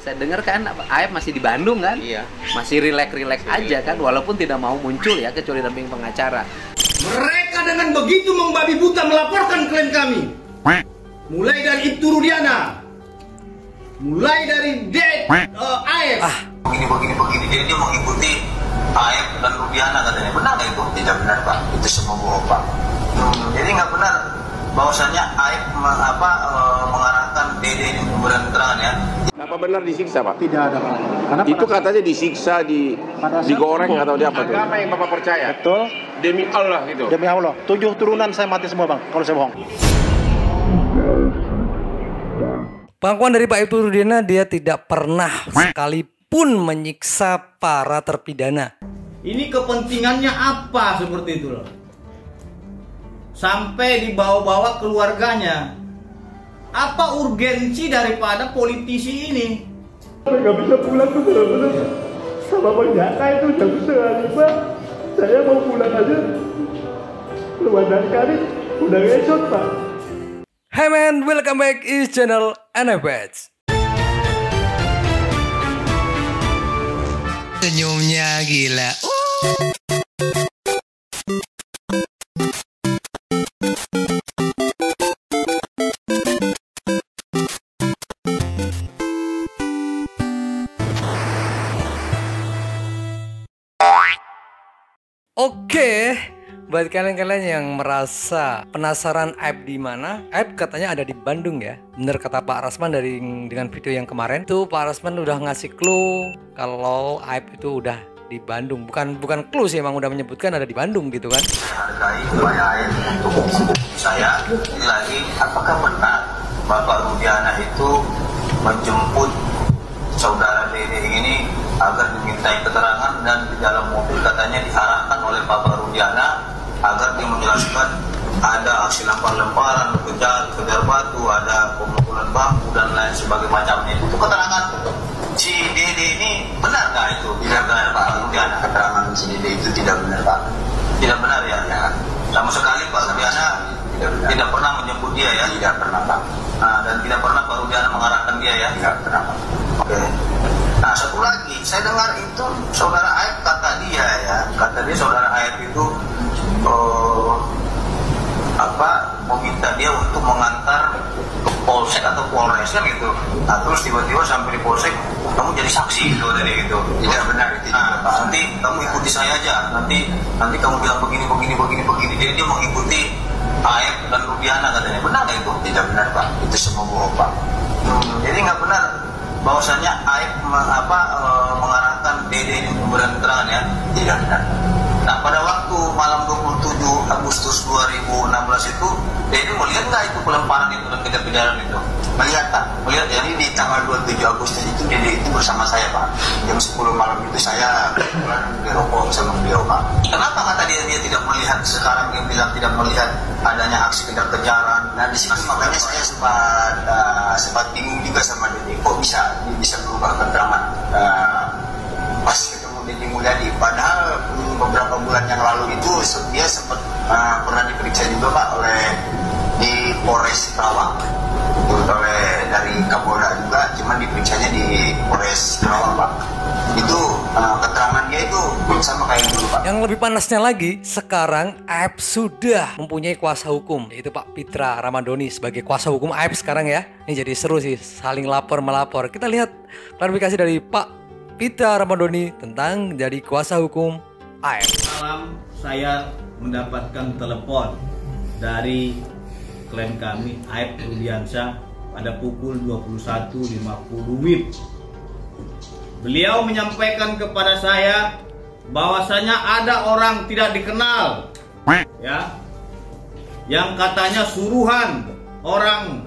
Saya dengar kan Aep masih di Bandung kan? Iya. Masih rileks-rileks aja kan, walaupun tidak mau muncul ya kecuali damping pengacara. Mereka dengan begitu membabi buta melaporkan klien kami. Mulai dari Ibtu Rudiana, mulai dari Aep. Begini. Jadi dia mengikuti Aep dan Rudiana katanya. Benar nggak itu? Tidak benar Pak. Itu semua bohong Pak. Jadi nggak benar bahwasanya Aep mengarahkan Dede ini memberikan keterangan ya. Apa benar disiksa Pak? Tidak ada Pak. Karena Itu katanya disiksa, digoreng atau di apa tuh? Agama yang Bapak percaya? betul, Demi Allah gitu. demi Allah. 7 turunan saya mati semua Bang, kalau saya bohong. Pengakuan dari Pak Ibtu Rudiana, dia tidak pernah sekalipun menyiksa para terpidana. Ini kepentingannya apa seperti itu loh? Sampai dibawa-bawa keluarganya. Apa urgensi daripada politisi ini? Nggak bisa pulang tuh benar-benar sama Bang Jaka itu jam 4:30. Saya mau pulang aja. Keluar dari kali udah ngesot Pak. Hey man, welcome back is channel NFX. Senyumnya gila. Oke, buat kalian-kalian yang merasa penasaran Aep di mana, Aep katanya ada di Bandung ya. Bener kata Pak Rasman dengan video yang kemarin tuh, Pak Rasman udah ngasih clue kalau Aep itu udah di Bandung. Bukan clue sih, emang udah menyebutkan ada di Bandung gitu kan. Hargai upaya Aep untuk menghubungi saya. Ini lagi, apakah benar Bapak Rudiana itu menjemput saudara Dede ini agar dimintai keterangan, dan di dalam mobil katanya diarahkan oleh Bapak Rudiana agar dia menjelaskan ada aksi lempar-lemparan, kejar batu, ada pemukulan bambu dan lain sebagainya macamnya. Itu keterangan si Dede ini benar nggak itu? Tidak benar Pak Rudiana. Keterangan si Dede itu tidak benar Pak. Tidak benar ya? Sama sekali Pak Rudiana tidak pernah menjemput dia ya? Tidak pernah Pak. Nah, dan tidak pernah Pak Rudiana mengarahkan dia ya? Tidak pernah Pak. Oke. Nah, satu lagi, saya dengar itu saudara Aep kata dia saudara Aep itu meminta dia untuk mengantar ke polsek atau polres kan gitu. Nah, terus tiba-tiba sampai di polsek kamu jadi saksi gitu dari itu. Tidak benar itu. Nah, nanti kamu ikuti saya aja. Nanti kamu bilang begini. Jadi dia mengikuti Aep dan Rudiana katanya. Benar nggak itu? Tidak benar Pak. Itu semua bohong Pak. Jadi nggak benar bahwasanya Aep mengarahkan Dede ini memberikan keterangan ya. Tidak benar. Nah, pada waktu malam 27 Agustus 2016 itu Dede melihat nggak itu pelemparan itu dan kejar-kejaran itu? Melihat Pak. Melihat. Jadi di tanggal 27 Agustus itu Dede itu bersama saya Pak. Jam 10 malam itu saya di rokok sama beliau Pak. Kenapa kata dia tidak melihat? Sekarang dia bilang tidak melihat adanya aksi kejar-kejaran. Nah, di situ makanya saya sempat bingung juga sama Dede. Kok bisa berubah keterangan pas ketemu Dede Mulyadi? Padahal beberapa bulan yang lalu itu dia sempat pernah diperiksa juga Pak di Polres Karawang. Oleh dari Kapolda juga, cuman diperiksanya di Polres Karawang Pak. Itu keterangan dia itu sama kayak dulu Pak. Yang lebih panasnya lagi, sekarang Aep sudah mempunyai kuasa hukum, yaitu Pak Pitra Ramadhani sebagai kuasa hukum Aep sekarang ya. Ini jadi seru sih, saling lapor-melapor. Kita lihat klarifikasi dari Pak Pitra Ramadhani tentang jadi kuasa hukum Aep. Malam saya mendapatkan telepon dari klien kami Aep Rudiansyah pada pukul 21.50 WIB. Beliau menyampaikan kepada saya bahwasanya ada orang tidak dikenal ya, yang katanya suruhan orang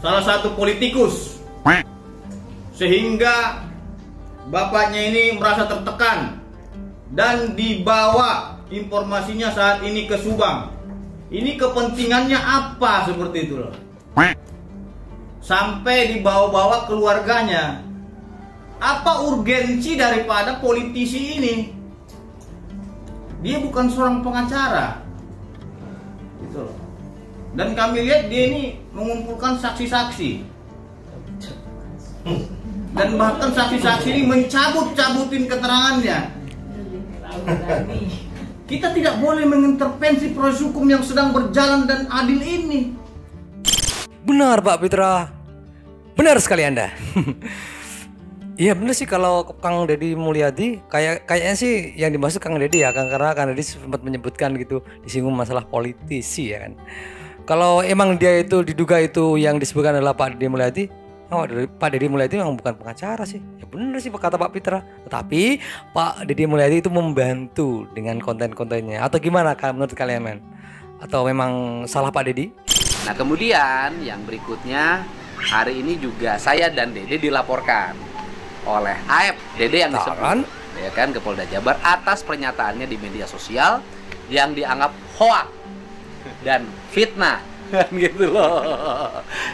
salah satu politikus, sehingga bapaknya ini merasa tertekan dan dibawa informasinya saat ini ke Subang. Ini kepentingannya apa seperti itu loh? Sampai dibawa-bawa keluarganya. Apa urgensi daripada politisi ini? Dia bukan seorang pengacara, gitu loh. Dan kami lihat dia ini mengumpulkan saksi-saksi. dan bahkan saksi-saksi ini mencabut-cabutin keterangannya. Kita tidak boleh mengintervensi proses hukum yang sedang berjalan dan adil ini. Benar Pak Pitra, benar sekali Anda. Iya benar sih, kalau Kang Deddy Mulyadi kayaknya sih yang dimaksud Kang Deddy ya, karena Kang Deddy sempat menyebutkan gitu, disinggung masalah politisi ya kan. Kalau emang dia itu diduga itu yang disebutkan adalah Pak Deddy Mulyadi, Pak Deddy Mulyadi memang bukan pengacara sih. Ya benar sih kata Pak Pitra. Tetapi Pak Deddy Mulyadi itu membantu dengan konten-kontennya, atau gimana menurut kalian men? Atau memang salah Pak Deddy? Nah kemudian yang berikutnya, hari ini juga saya dan Dede dilaporkan oleh AEP Dede yang disebut ya kan ke Polda Jabar atas pernyataannya di media sosial yang dianggap hoak dan fitnah gitu loh.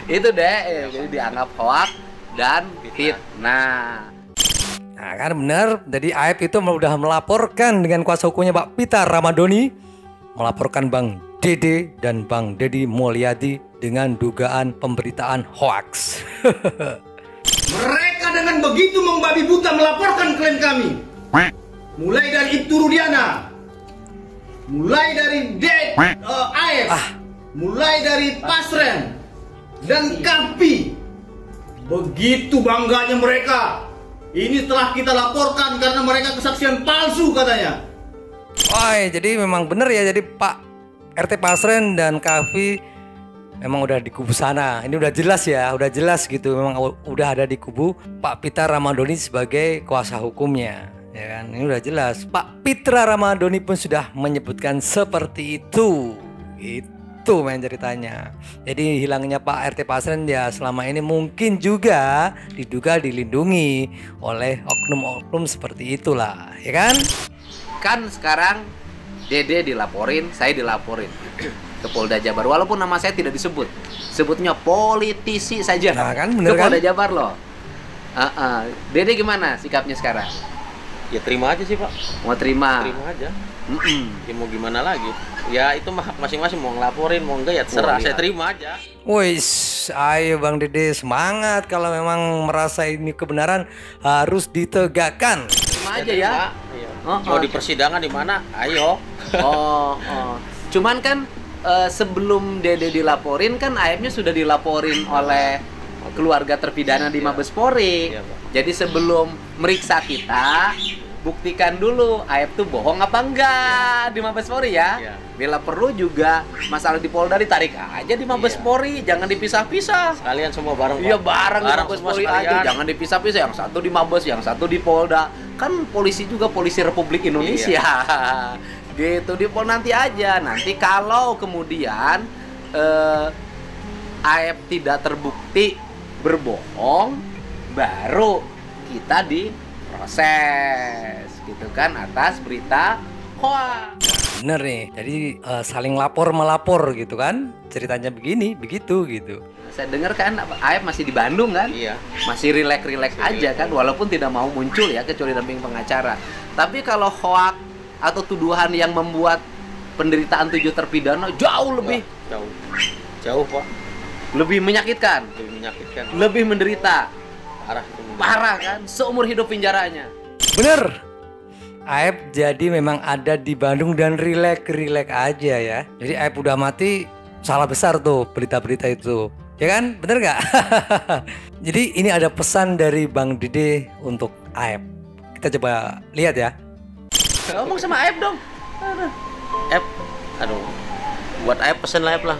Itu deh, jadi dianggap hoak dan fitnah. Nah kan benar, jadi AEP itu sudah melaporkan dengan kuasa hukumnya Pak Pita Ramadhani, melaporkan Bang Dede dan Bang Deddy Mulyadi dengan dugaan pemberitaan hoaks. Mereka dengan begitu membabi buta melaporkan klien kami. Mulai dari Ibtu Rudiana, mulai dari AF, mulai dari Pasren dan Kapi. Begitu bangganya mereka. Ini telah kita laporkan karena mereka kesaksian palsu katanya. Wah, jadi memang benar ya, jadi Pak RT Pasren dan Kavi memang udah di kubu sana. Ini udah jelas ya, udah jelas gitu. Memang udah ada di kubu Pak Pita Ramadhani sebagai kuasa hukumnya, ya kan? Ini udah jelas. Pak Pitra Ramadhani pun sudah menyebutkan seperti itu. Itu main ceritanya. Jadi hilangnya Pak RT Pasren ya selama ini mungkin juga diduga dilindungi oleh oknum-oknum seperti itulah, ya kan? Kan sekarang Dede dilaporin, saya dilaporin ke Polda Jabar, walaupun nama saya tidak disebut, sebutnya politisi saja. Nah, kan, bener ke Polda kan? Jabar loh. Dede gimana sikapnya sekarang? Ya terima aja sih Pak. Mau terima? Terima aja. Ya mau gimana lagi? Ya itu mah masing-masing, mau ngelaporin mau enggak ya terserah. Saya terima aja. Wih, ayo Bang Dede semangat, kalau memang merasa ini kebenaran harus ditegakkan. Terima aja ya. Iya. Mau di persidangan di mana? Ayo. Cuman kan sebelum Dede dilaporin kan AEP-nya sudah dilaporin oleh keluarga terpidana di Mabes Polri. Iya, Pak. Jadi sebelum meriksa kita, buktikan dulu AEP tuh bohong apa enggak di Mabes Polri ya. Iya. Bila perlu juga masalah di Polda ditarik aja di Mabes Polri, jangan dipisah-pisah. Sekalian semua bareng. Iya bareng di Mabes semua Polri aja, jangan dipisah-pisah. Yang satu di Mabes, yang satu di Polda. Kan polisi juga polisi Republik Indonesia. Iya. Gitu di Polda nanti aja. Nanti kalau kemudian AEP tidak terbukti berbohong, baru kita diproses gitu kan atas berita hoax. Bener nih, jadi saling lapor melapor gitu kan, ceritanya begini begitu gitu. Saya dengar kan AEP masih di Bandung kan? Iya. Masih rileks-rileks aja kan, walaupun tidak mau muncul ya kecuali damping pengacara. Tapi kalau hoax atau tuduhan yang membuat penderitaan 7 terpidana jauh lebih jauh Pak. Lebih menyakitkan, lebih menderita, parah kan, seumur hidup penjaranya. Bener, AEP jadi memang ada di Bandung dan rileks aja ya. Jadi AEP udah mati, salah besar tuh berita-berita itu, ya kan? Bener nggak? Jadi ini ada pesan dari Bang Dede untuk AEP. Kita coba lihat ya. Ngomong sama AEP dong. AEP, aduh, buat AEP pesan lah AEP lah.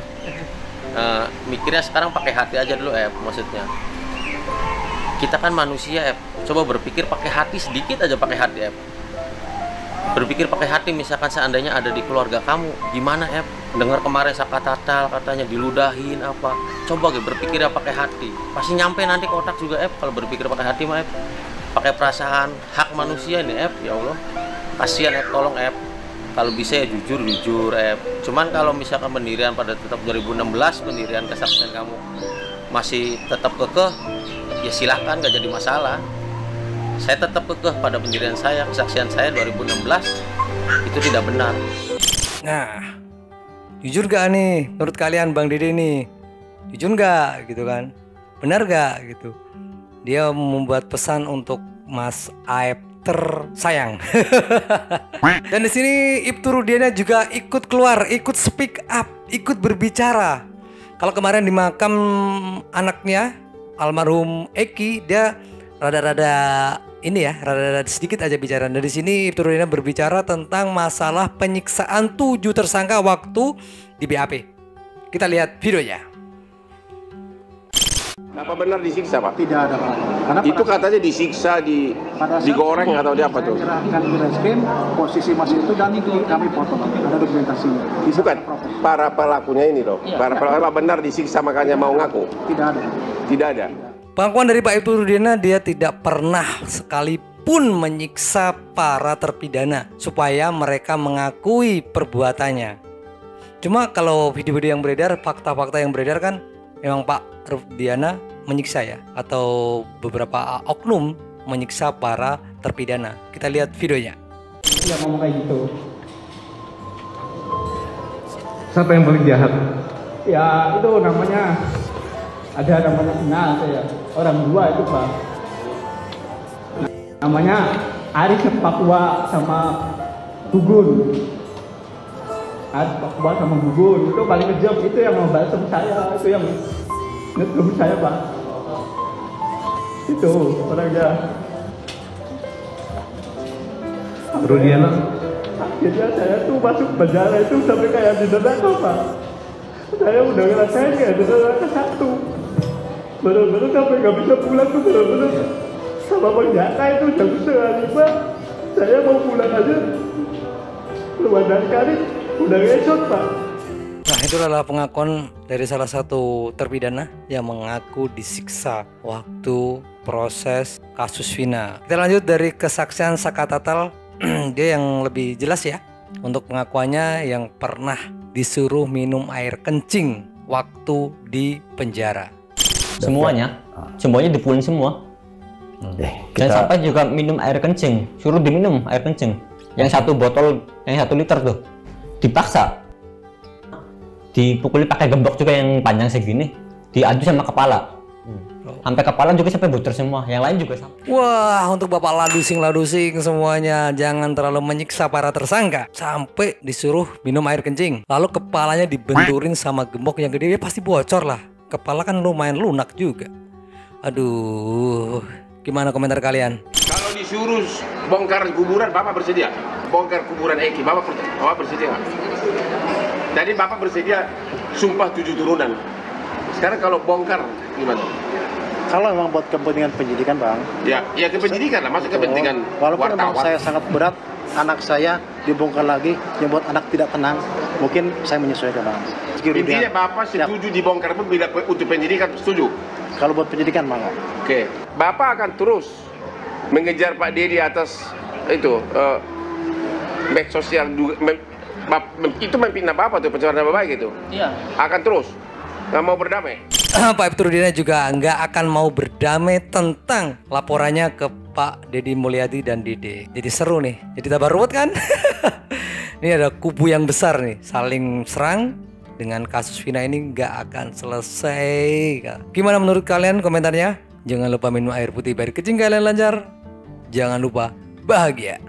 Mikirnya sekarang pakai hati aja dulu maksudnya kita kan manusia coba berpikir pakai hati sedikit aja, pakai hati berpikir pakai hati. Misalkan seandainya ada di keluarga kamu, gimana dengar kemarin Saka Tatal katanya diludahin apa, coba berpikir pakai hati, pasti nyampe nanti ke otak juga kalau berpikir pakai hati mah pakai perasaan, hak manusia ini ya Allah, kasihan tolong kalau bisa ya jujur cuman kalau misalkan pendirian pada tetap 2016 pendirian kesaksian kamu masih tetap kekeh, ya silahkan, gak jadi masalah. Saya tetap kekeh pada pendirian saya, kesaksian saya 2016 itu tidak benar. Nah, jujur gak nih menurut kalian Bang Dede nih? Jujur gak gitu kan? Benar gak gitu? dia membuat pesan untuk Mas Aep tersayang. Dan di sini Ibtu Rudiana juga ikut keluar, ikut speak up, ikut berbicara. Kalau kemarin di makam anaknya almarhum Eki, dia rada-rada ini ya, rada-rada sedikit aja bicara. Dan di sini Ibtu Rudiana berbicara tentang masalah penyiksaan 7 tersangka waktu di BAP. Kita lihat videonya. Apa benar disiksa, Pak? Tidak ada, Pak. Karena Itu katanya disiksa, digoreng atau di apa tuh? Serahkan ke reskrim, posisi masih itu dan kami foto, Pak. Ada dokumentasinya. Bukan, para pelakunya ini loh. Para pelaku apa benar disiksa makanya mau ngaku? Tidak ada. Tidak ada. Pengakuan dari Pak Ibtu Rudiana, dia tidak pernah sekalipun menyiksa para terpidana supaya mereka mengakui perbuatannya. Cuma kalau video-video yang beredar, fakta-fakta yang beredar kan memang Pak Rudiana menyiksa ya, atau beberapa oknum menyiksa para terpidana. Kita lihat videonya. Dia ngomong kayak gitu. Siapa yang paling jahat? Ya itu namanya, ada namanya kenal saya. Orang dua itu, Pak. Namanya Aris Papua sama Gugun. Aris Papua sama Gugun itu paling kejam, itu yang membalsam saya, itu yang ngetum saya, Pak. Itu orangnya. Rudiana. Akhirnya saya tuh masuk penjara itu sampai kayak di neraka, Pak. Saya udah ngerasain kayak di neraka satu. Bener-bener sampai nggak bisa pulang tuh, bener-bener sama penjara itu jam 4:30. Saya mau pulang aja, keluar dari kali udah ngesot, Pak. Nah, itu adalah pengakuan dari salah satu terpidana yang mengaku disiksa waktu proses kasus Vina. Kita lanjut dari kesaksian Sakatatal. Dia yang lebih jelas ya untuk pengakuannya, yang pernah disuruh minum air kencing waktu di penjara. Semuanya dipukulin semua. Dan sampai juga minum air kencing, suruh diminum air kencing. Yang 1 botol, yang 1 liter tuh dipaksa. Dipukuli pakai gembok juga yang panjang segini, diadu sama kepala. Sampai kepala juga sampai bocor semua, yang lain juga sama. Wah, untuk Bapak ladusing semuanya, jangan terlalu menyiksa para tersangka sampai disuruh minum air kencing, lalu kepalanya dibenturin sama gembok yang gede, ya pasti bocor lah. Kepala kan lumayan lunak juga. Aduh, gimana komentar kalian? Kalau disuruh bongkar kuburan, Bapak bersedia? Bongkar kuburan Eki, Bapak bersedia nggak? Jadi Bapak bersedia sumpah 7 turunan. Sekarang kalau bongkar gimana? Kalau memang buat kepentingan penyidikan, Bang. Ya kepenyidikan lah, masuk kepentingan walaupun wartawan. memang saya sangat berat, anak saya dibongkar lagi, yang buat anak tidak tenang, mungkin saya menyesuaikan, Bang. Intinya Bapak setuju dibongkar pun bila untuk penyidikan, setuju? Kalau buat penyidikan, Bang. Oke. Bapak akan terus mengejar Pak Dedi atas itu medsos sosial itu memfitnah Bapak tuh, pencemaran nama baik itu. Iya. Akan terus nggak mau berdamai. Pak Ibtu Rudiana juga nggak akan mau berdamai tentang laporannya ke Pak Deddy Mulyadi dan Dede. Jadi seru nih, jadi tambah ruwet kan? Ini ada kubu yang besar nih, saling serang dengan kasus Vina ini nggak akan selesai. Gimana menurut kalian komentarnya? Jangan lupa minum air putih biar kencing kalian lancar. Jangan lupa bahagia.